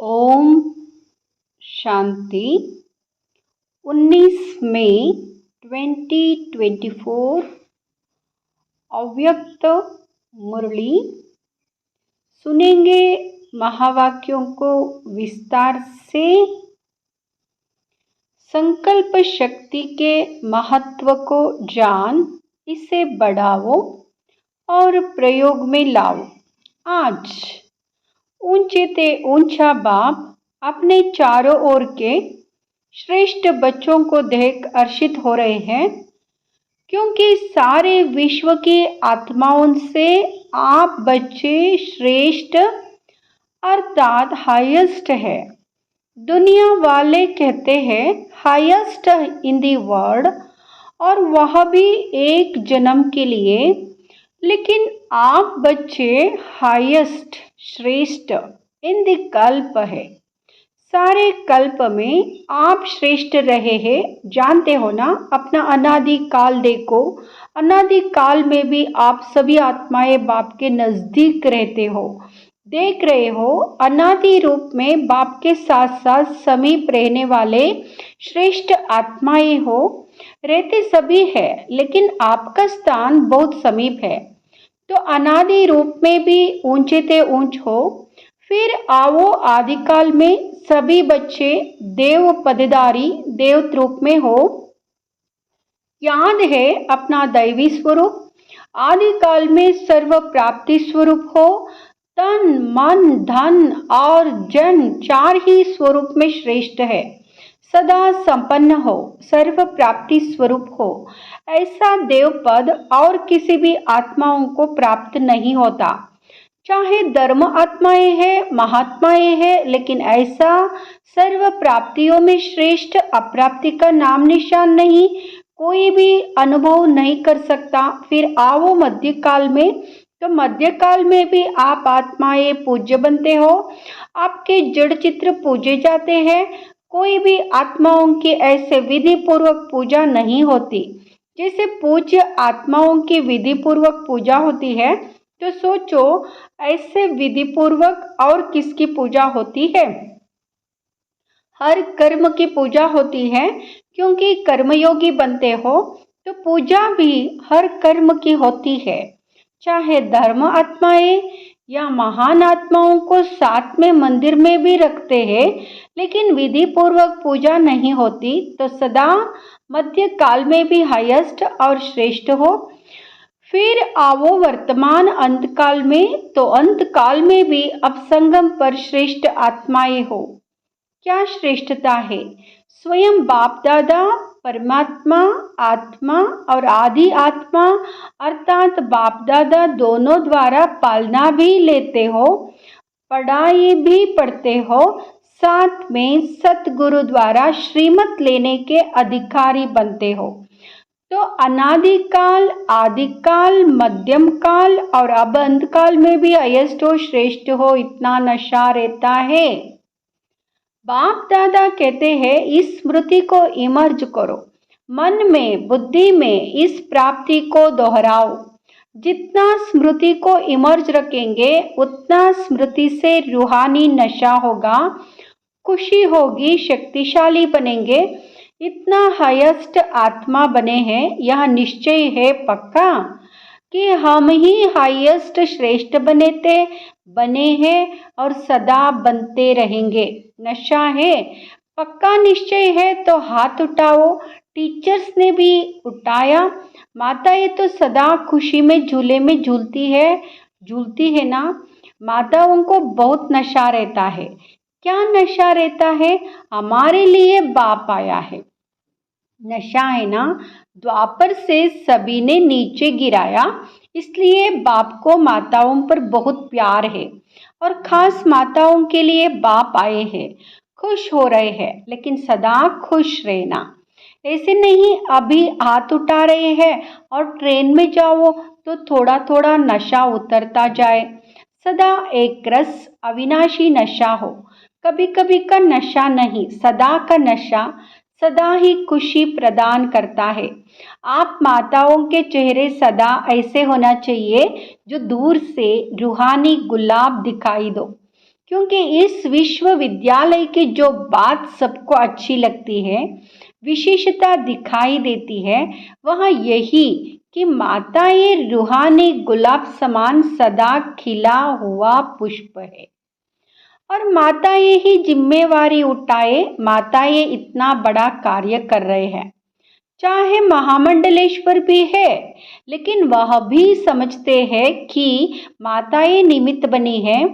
ओम शांति। 19 मई 2024 अव्यक्त मुरली सुनेंगे। महावाक्यों को विस्तार से। संकल्प शक्ति के महत्व को जान, इसे बढ़ाओ और प्रयोग में लाओ। आज ऊंचे ते ऊंचा बाप अपने चारों ओर के श्रेष्ठ बच्चों को देख हर्षित हो रहे हैं, क्योंकि सारे विश्व की आत्माओं से आप बच्चे श्रेष्ठ अर्थात हाईएस्ट है। दुनिया वाले कहते हैं हाईएस्ट इन दी वर्ल्ड, और वह भी एक जन्म के लिए, लेकिन आप बच्चे हाईएस्ट श्रेष्ठ इन दी कल्प है। सारे कल्प में आप श्रेष्ठ रहे हैं। जानते हो ना, अपना अनादि काल देखो। अनादि काल में भी आप सभी आत्माएं बाप के नजदीक रहते हो, देख रहे हो। अनादि रूप में बाप के साथ साथ समीप रहने वाले श्रेष्ठ आत्माएं हो, रहते सभी है, लेकिन आपका स्थान बहुत समीप है। तो अनादि रूप में भी ऊंचे ते ऊंच हो। फिर आओ आदिकाल में सभी बच्चे देव पदधारी देव रूप में हो। याद है अपना दैवी स्वरूप। आदिकाल में सर्व प्राप्ति स्वरूप हो। तन मन धन और जन चार ही स्वरूप में श्रेष्ठ है। सदा संपन्न हो, सर्व प्राप्ति स्वरूप हो। ऐसा देव पद और किसी भी आत्माओं को प्राप्त नहीं होता। चाहे धर्म आत्माएं हैं, महात्माएं हैं, लेकिन ऐसा सर्व प्राप्तियों में श्रेष्ठ अप्राप्ति का नाम निशान नहीं, कोई भी अनुभव नहीं कर सकता। फिर आओ मध्यकाल में। तो मध्यकाल में भी आप आत्माएं पूज्य बनते हो। आपके जड़ चित्र पूजे जाते हैं। कोई भी आत्माओं की ऐसे विधि पूर्वक पूजा नहीं होती। जैसे पूज्य आत्माओं की विधि पूर्वक पूजा होती है, तो सोचो ऐसे विधि पूर्वक और किसकी पूजा होती है? हर कर्म की पूजा होती है, क्योंकि कर्मयोगी बनते हो तो पूजा भी हर कर्म की होती है। चाहे धर्म आत्माएं या महान आत्माओं को साथ में मंदिर में भी रखते हैं, लेकिन विधि पूर्वक पूजा नहीं होती। तो सदा मध्य काल में भी हाईएस्ट और श्रेष्ठ हो। फिर आओ वर्तमान अंत काल में। तो अंत काल में भी अब संगम पर श्रेष्ठ आत्माएं हो। क्या श्रेष्ठता है? स्वयं बाप दादा परमात्मा आत्मा और आदि आत्मा अर्थात बाप दादा दोनों द्वारा पालना भी लेते हो, पढ़ाई भी पढ़ते हो, साथ में सतगुरु द्वारा श्रीमत लेने के अधिकारी बनते हो। तो अनादिकाल, आदिकाल, मध्यम काल और अब अंत काल में भी हाईएस्ट हो, श्रेष्ठ हो, इतना नशा रहता है। बाप दादा कहते हैं इस स्मृति को इमर्ज करो, मन में बुद्धि में इस प्राप्ति को दोहराओ। जितना स्मृति को इमर्ज रखेंगे उतना स्मृति से रूहानी नशा होगा, खुशी होगी, शक्तिशाली बनेंगे। इतना हाईएस्ट आत्मा बने हैं, यह निश्चय है पक्का कि हम ही हाईएस्ट श्रेष्ठ बने हैं और सदा बनते रहेंगे। नशा है, पक्का निश्चय है तो हाथ उठाओ। टीचर्स ने भी उठाया। माताएं तो सदा खुशी में झूले में झूलती है ना। माताओं को बहुत नशा रहता है। क्या नशा रहता है? हमारे लिए बाप आया है। नशा है ना। द्वापर से सभी ने नीचे गिराया, इसलिए बाप को माताओं पर बहुत प्यार है, और खास माताओं के लिए बाप आए हैं। खुश हो रहे हैं, लेकिन सदा खुश रहना। ऐसे नहीं अभी हाथ उठा रहे हैं और ट्रेन में जाओ तो थोड़ा थोड़ा नशा उतरता जाए। सदा एक रस अविनाशी नशा हो, कभी कभी का नशा नहीं, सदा का नशा सदा ही खुशी प्रदान करता है। आप माताओं के चेहरे सदा ऐसे होना चाहिए जो दूर से रूहानी गुलाब दिखाई दो। क्योंकि इस विश्वविद्यालय की जो बात सबको अच्छी लगती है, विशेषता दिखाई देती है, वह यही कि माताएं रूहानी गुलाब समान सदा खिला हुआ पुष्प है। और माताएं ही जिम्मेवारी उठाए, माताएं इतना बड़ा कार्य कर रहे हैं। चाहे महामंडलेश्वर भी है, लेकिन वह भी समझते हैं कि माताएं निमित्त बनी है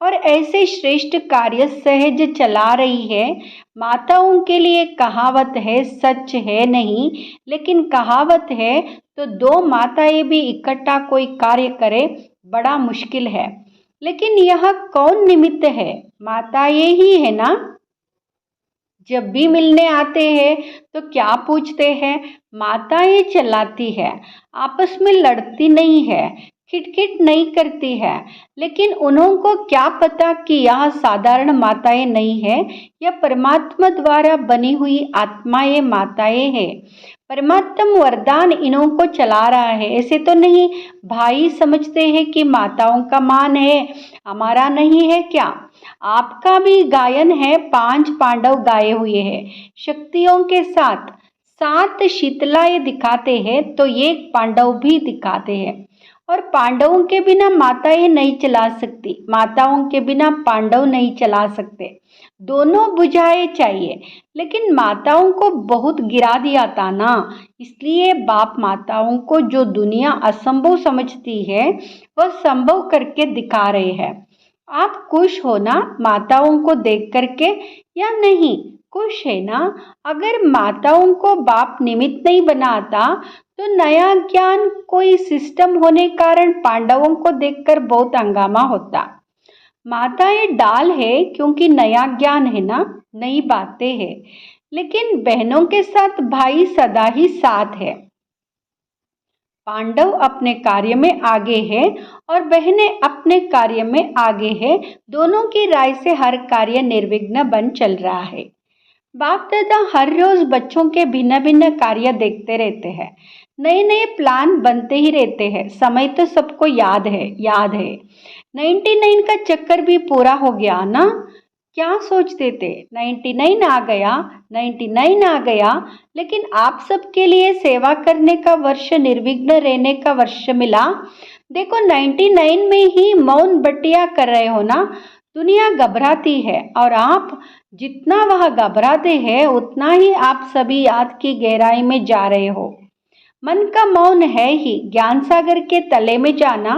और ऐसे श्रेष्ठ कार्य सहज चला रही है। माताओं के लिए कहावत है, सच है नहीं, लेकिन कहावत है, तो दो माताएं भी इकट्ठा कोई कार्य करे बड़ा मुश्किल है। लेकिन यह कौन निमित्त है? माताएं ही है ना। जब भी मिलने आते हैं तो क्या पूछते हैं? माताएं चलाती है, आपस में लड़ती नहीं है, खिटखिट नहीं करती है। लेकिन उन्हों को क्या पता कि यह साधारण माताएं नहीं है, यह परमात्मा द्वारा बनी हुई आत्माएं माताएं हैं। परमात्मा वरदान इन्हों को चला रहा है। ऐसे तो नहीं भाई समझते हैं कि माताओं का मान है, हमारा नहीं है क्या? आपका भी गायन है, 5 पांडव गाए हुए हैं शक्तियों के साथ, 7 शीतलाएं दिखाते हैं तो एक पांडव भी दिखाते हैं। और पांडवों के बिना माताएं नहीं चला सकती, माताओं के बिना पांडव नहीं चला सकते। दोनों बुझाए चाहिए। लेकिन माताओं को बहुत गिरा दिया था ना, इसलिए बाप माताओं को जो दुनिया असंभव समझती है वह संभव करके दिखा रहे हैं। आप खुश हो ना माताओं को देख करके, या नहीं? खुश है ना? अगर माताओं को बाप निमित्त नहीं बनाता तो नया ज्ञान कोई सिस्टम होने कारण पांडवों को देखकर बहुत हंगामा होता। माताएं डाल है क्योंकि नया ज्ञान है ना, नई बातें हैं। लेकिन बहनों के साथ भाई सदा ही साथ है। पांडव अपने कार्य में आगे है और बहनें अपने कार्य में आगे है। दोनों की राय से हर कार्य निर्विघ्न बन चल रहा है। बाप दादा हर रोज बच्चों के भिन्न भिन्न कार्य देखते रहते हैं, नए नए प्लान बनते ही रहते हैं। समय तो सबको याद है, 99 का चक्कर भी पूरा हो गया ना। क्या सोचते थे 99 आ गया, 99 आ गया, लेकिन आप सबके लिए सेवा करने का वर्ष, निर्विघ्न रहने का वर्ष मिला। देखो 99 में ही मौन बटिया कर रहे हो ना। दुनिया घबराती है और आप जितना वह घबराते हैं उतना ही आप सभी याद की गहराई में जा रहे हो। मन का मौन है ही ज्ञान सागर के तले में जाना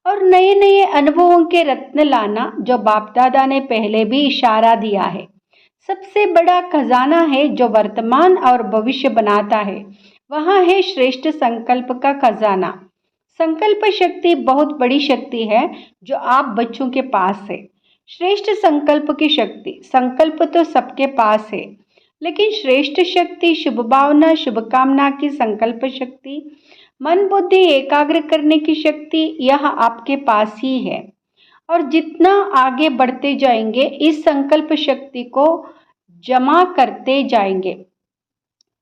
और नए नए अनुभवों के रत्न लाना, जो बाप दादा ने पहले भी इशारा दिया है। सबसे बड़ा खजाना है जो वर्तमान और भविष्य बनाता है, वहाँ है श्रेष्ठ संकल्प का खजाना। संकल्प शक्ति बहुत बड़ी शक्ति है जो आप बच्चों के पास है। श्रेष्ठ संकल्प की शक्ति, संकल्प तो सबके पास है, लेकिन श्रेष्ठ शक्ति शुभ भावना, शुभकामना की संकल्प शक्ति, मन बुद्धि एकाग्र करने की शक्ति, यह आपके पास ही है। और जितना आगे बढ़ते जाएंगे इस संकल्प शक्ति को जमा करते जाएंगे,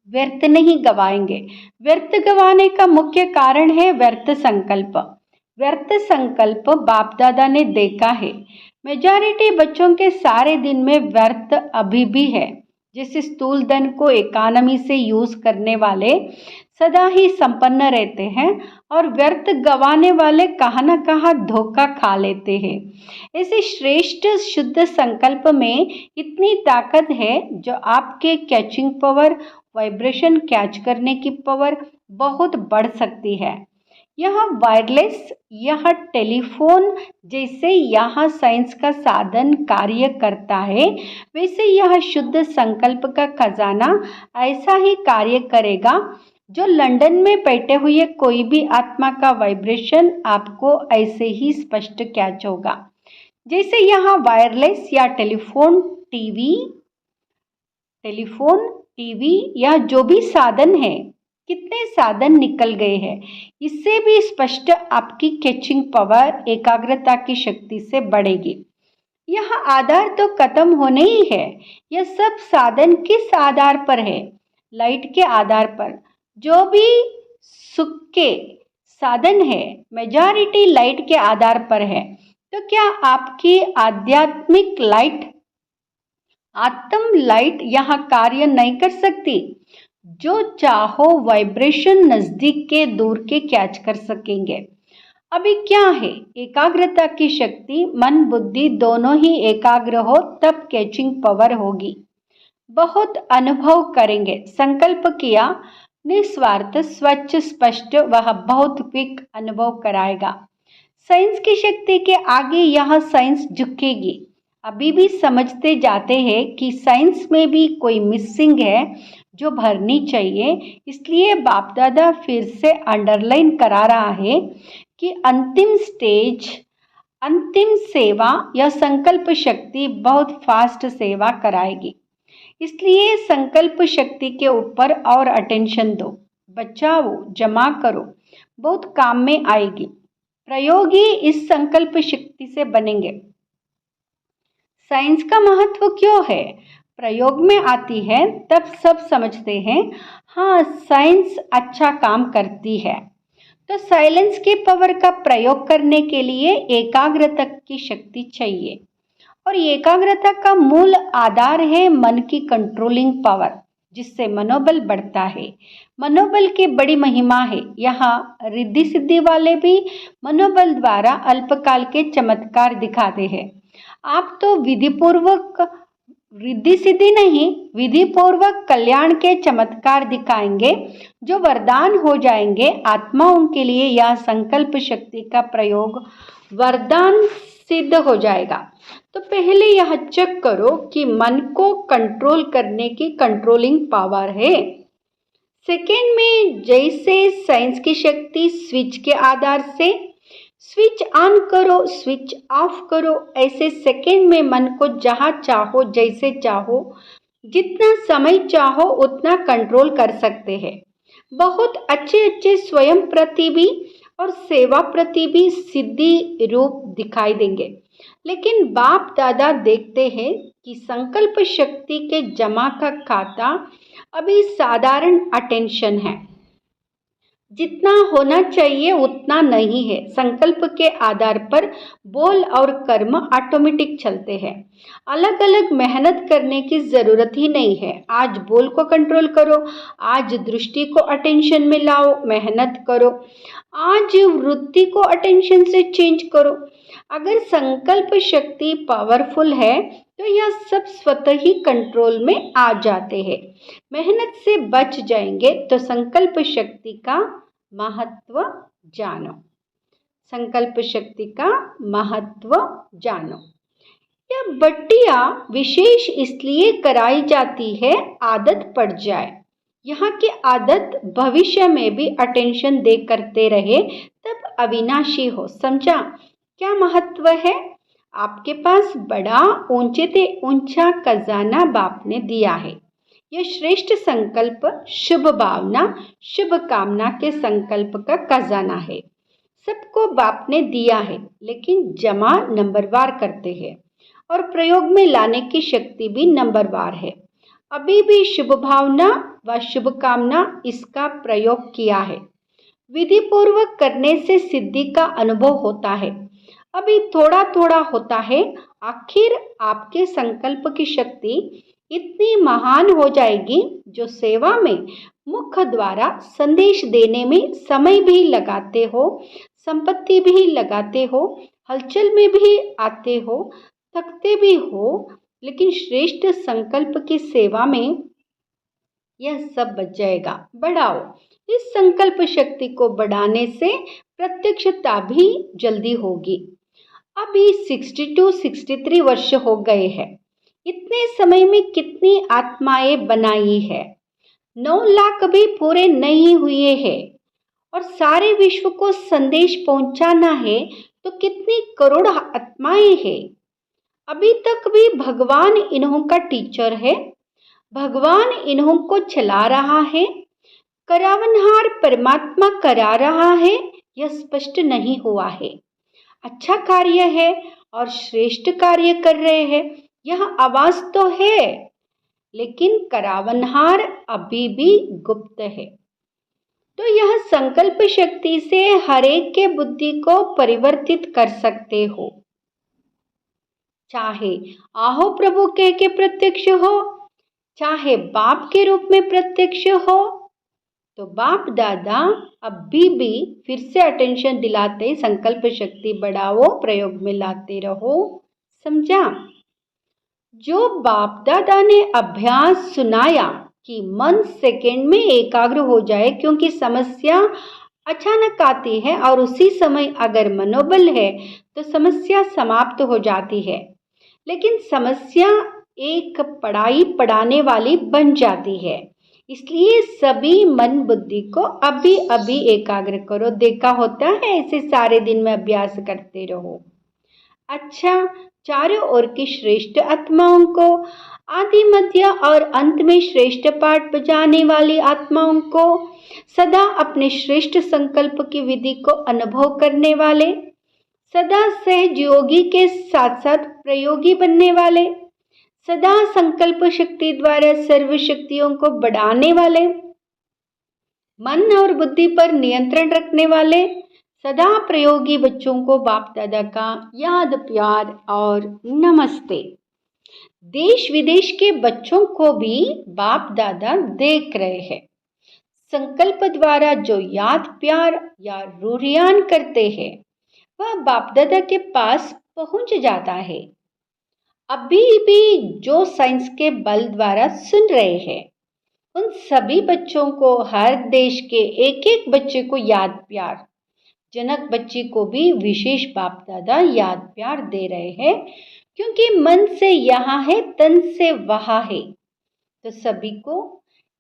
व्यर्थ नहीं गवाएंगे। व्यर्थ गवाने का मुख्य कारण है व्यर्थ संकल्प। व्यर्थ संकल्प बाप दादा ने देखा है। मेजॉरिटी बच्चों के सारे दिन में व्यर्थ अभी भी है। जिस स्थूल धन को इकोनॉमी से यूज करने वाले सदा ही संपन्न रहते हैं और व्यर्थ गवाने वाले कहाँ न कहाँ धोखा खा लेते हैं। ऐसे श्रेष्ठ शुद्ध संकल्प में इतनी ताकत है जो आपके कैचिंग पावर, वाइब्रेशन कैच करने की पावर बहुत बढ़ सकती है। यह वायरलेस, यह टेलीफोन जैसे यहाँ साइंस का साधन कार्य करता है, वैसे यह शुद्ध संकल्प का खजाना ऐसा ही कार्य करेगा जो लंदन में बैठे हुए कोई भी आत्मा का वाइब्रेशन आपको ऐसे ही स्पष्ट कैच होगा। जैसे यहाँ वायरलेस या टेलीफोन, टीवी या जो भी साधन है, कितने साधन निकल गए हैं, इससे भी स्पष्ट आपकी कैचिंग पावर एकाग्रता की शक्ति से बढ़ेगी। यह आधार तो खत्म होने ही है। यह सब साधन किस आधार पर है? लाइट के आधार पर। जो भी सुख के साधन है मेजॉरिटी लाइट के आधार पर है। तो क्या आपकी आध्यात्मिक लाइट, आत्म लाइट यहाँ कार्य नहीं कर सकती? जो चाहो वाइब्रेशन नजदीक के दूर के कैच कर सकेंगे। अभी क्या है, एकाग्रता की शक्ति, मन बुद्धि दोनों ही एकाग्र हो तब कैचिंग पावर होगी। बहुत अनुभव करेंगे। संकल्प किया, निस्वार्थ स्वच्छ स्पष्ट, वह बहुत क्विक अनुभव कराएगा। साइंस की शक्ति के आगे यह साइंस झुकेगी। अभी भी समझते जाते हैं कि साइंस में भी कोई मिसिंग है जो भरनी चाहिए। इसलिए बाप दादा फिर से अंडरलाइन करा रहा है कि अंतिम स्टेज, अंतिम सेवा या संकल्प शक्ति बहुत फास्ट सेवा कराएगी। इसलिए संकल्प शक्ति के ऊपर और अटेंशन दो, बचाओ, जमा करो, बहुत काम में आएगी। प्रयोगी इस संकल्प शक्ति से बनेंगे। साइंस का महत्व क्यों है? प्रयोग में आती है तब सब समझते हैं, हाँ साइंस अच्छा काम करती है। तो साइलेंस के पावर का प्रयोग करने के लिए एकाग्रता की शक्ति चाहिए, और एकाग्रता का मूल आधार है मन की कंट्रोलिंग पावर, जिससे मनोबल बढ़ता है। मनोबल की बड़ी महिमा है। यहाँ रिद्धि सिद्धि वाले भी मनोबल द्वारा अल्पकाल के चमत्कार दिखाते हैं। आप तो विधिपूर्वक, रिद्धि सिद्धि नहीं, विधि पूर्वक कल्याण के चमत्कार दिखाएंगे जो वरदान हो जाएंगे आत्माओं के लिए। यह संकल्प शक्ति का प्रयोग वरदान सिद्ध हो जाएगा। तो पहले यह चेक करो कि मन को कंट्रोल करने की कंट्रोलिंग पावर है। सेकेंड में जैसे साइंस की शक्ति स्विच के आधार से स्विच ऑन करो, स्विच ऑफ करो, ऐसे सेकेंड में मन को जहाँ चाहो, जैसे चाहो, जितना समय चाहो उतना कंट्रोल कर सकते हैं। बहुत अच्छे अच्छे स्वयं प्रति भी और सेवा प्रति भी सिद्धि रूप दिखाई देंगे। लेकिन बाप दादा देखते हैं कि संकल्प शक्ति के जमा का खाता अभी साधारण अटेंशन है, जितना होना चाहिए उतना नहीं है। संकल्प के आधार पर बोल और कर्म ऑटोमेटिक चलते हैं। अलग अलग मेहनत करने की जरूरत ही नहीं है। आज बोल को कंट्रोल करो, आज दृष्टि को अटेंशन में लाओ, मेहनत करो, आज वृत्ति को अटेंशन से चेंज करो। अगर संकल्प शक्ति पावरफुल है तो यह सब स्वतः ही कंट्रोल में आ जाते हैं। मेहनत से बच जाएंगे। तो संकल्प शक्ति का महत्व जानो, संकल्प शक्ति का महत्व जानो। यह बट्टियां विशेष इसलिए कराई जाती है आदत पड़ जाए। यहाँ की आदत भविष्य में भी अटेंशन दे करते रहे तब अविनाशी हो। समझा क्या महत्व है? आपके पास बड़ा ऊंचे से ऊंचा खजाना बाप ने दिया है। यह श्रेष्ठ संकल्प, शुभ भावना, शुभ कामना के संकल्प का खजाना है। सबको बाप ने दिया है, लेकिन जमा नंबरवार करते हैं और प्रयोग में लाने की शक्ति भी नंबरवार है। अभी भी शुभ भावना व शुभ कामना इसका प्रयोग किया है। विधि पूर्वक करने से सिद्धि का अनुभव होता है। अभी थोड़ा थोड़ा होता है। आखिर आपके संकल्प की शक्ति इतनी महान हो जाएगी जो सेवा में मुख द्वारा संदेश देने में समय भी लगाते हो, संपत्ति भी लगाते हो, हलचल में भी आते हो, थकते भी हो, लेकिन श्रेष्ठ संकल्प की सेवा में यह सब बच जाएगा। बढ़ाओ। इस संकल्प शक्ति को बढ़ाने से प्रत्यक्षता भी जल्दी होगी। अभी 62-63 वर्ष हो गए हैं। इतने समय में कितनी आत्माएं बनाई है? 9 लाख भी पूरे नहीं हुए हैं और सारे विश्व को संदेश पहुंचाना है तो कितनी करोड़ आत्माएं हैं। अभी तक भी भगवान इन्हों का टीचर है, भगवान इन्हों को चला रहा है, करावनहार परमात्मा करा रहा है, यह स्पष्ट नहीं हुआ है। अच्छा कार्य है और श्रेष्ठ कार्य कर रहे हैं, यह आवाज तो है, लेकिन करावनहार अभी भी गुप्त है। तो यह संकल्प शक्ति से हर एक के बुद्धि को परिवर्तित कर सकते हो। चाहे आहो प्रभु कह के प्रत्यक्ष हो, चाहे बाप के रूप में प्रत्यक्ष हो। तो बाप दादा अभी भी फिर से अटेंशन दिलाते, संकल्प शक्ति बढ़ाओ, प्रयोग में लाते रहो। समझा? जो बाप दादा ने अभ्यास सुनाया कि मन सेकंड में एकाग्र हो जाए, क्योंकि समस्या अचानक आती है और उसी समय अगर मनोबल है तो समस्या समाप्त हो जाती है, लेकिन समस्या एक पढ़ाई पढ़ाने वाली बन जाती है। इसलिए सभी मन बुद्धि को अभी अभी एकाग्र करो। देखा होता है, ऐसे सारे दिन में अभ्यास करते रहो। अच्छा, चारों ओर की श्रेष्ठ आत्माओं को, आदि मध्य और अंत में श्रेष्ठ पाठ बजाने वाली आत्माओं को, सदा अपने श्रेष्ठ संकल्प की विधि को अनुभव करने वाले, सदा सहज योगी के साथ साथ प्रयोगी बनने वाले, सदा संकल्प शक्ति द्वारा सर्व शक्तियों को बढ़ाने वाले, मन और बुद्धि पर नियंत्रण रखने वाले, सदा प्रयोगी बच्चों को बाप दादा का याद, प्यार और नमस्ते। देश विदेश के बच्चों को भी बाप दादा देख रहे हैं। संकल्प द्वारा जो याद, प्यार या रूरियान करते हैं वह बाप दादा के पास पहुंच जाता है। अभी भी जो साइंस के बल द्वारा सुन रहे हैं, उन सभी बच्चों को, हर देश के एक एक बच्चे को याद, प्यार, जनक बच्ची को भी विशेष बाप दादा याद प्यार दे रहे हैं, क्योंकि मन से यहाँ है, तन से वहाँ है। तो सभी को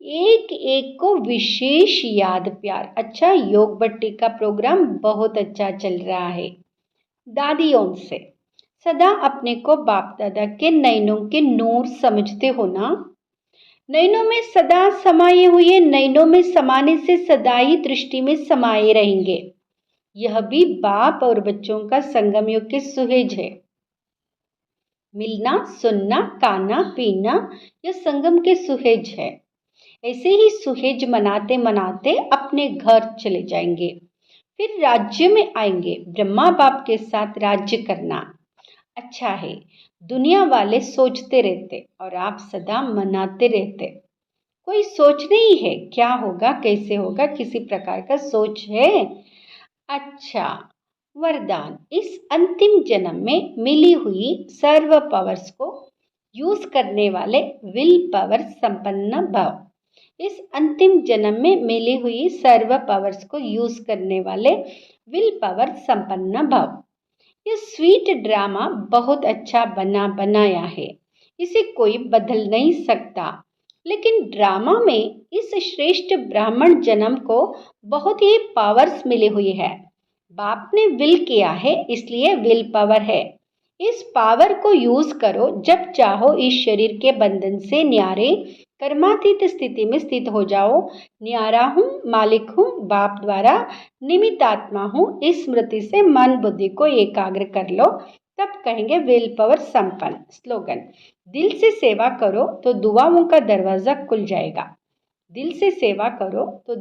एक एक को विशेष याद प्यार। अच्छा, योग बट्टी का प्रोग्राम बहुत अच्छा चल रहा है। दादियों से सदा अपने को बाप दादा के नैनों के नूर समझते हो ना? नैनों में सदा समाये हुए, नैनों में समाने से सदा ही दृष्टि में समाये रहेंगे। यह भी बाप और बच्चों का संगम योग की सुहेज है। मिलना, सुनना, खाना, पीना, यह संगम के सुहेज है। ऐसे ही सुहेज मनाते मनाते अपने घर चले जाएंगे, फिर राज्य में आएंगे। ब्रह्मा बाप के साथ राज्य करना अच्छा है। दुनिया वाले सोचते रहते और आप सदा मनाते रहते। कोई सोच नहीं है क्या होगा, कैसे होगा, किसी प्रकार का सोच है? अच्छा, वरदान, इस अंतिम जन्म में मिली हुई सर्व पावर्स को यूज करने वाले विल पावर संपन्न भव। इस अंतिम जन्म में मिली हुई सर्व पावर्स को यूज करने वाले विल पावर संपन्न भव। यह स्वीट ड्रामा बहुत अच्छा बनाया है, इसे कोई बदल नहीं सकता। लेकिन ड्रामा में इस श्रेष्ठ ब्राह्मण जन्म को बहुत ही पावर्स मिली हुई है। बाप ने विल किया है, इसलिए विल पावर है। इस पावर को यूज करो। जब चाहो इस शरीर के बंधन से न्यारे कर्मातीत स्थिति में स्थित हो जाओ। न्यारा हूँ, मालिक हूँ, बाप द्वारा निमित्त आत्मा हूँ, इस स्मृति से मन बुद्धि को एकाग्र कर लो, तब कहेंगे विल पावर संपन्न। स्लोगन, दिल से सेवा करो तो दुआओं का दरवाजा खुल जाएगा। दिल से सेवा करो तो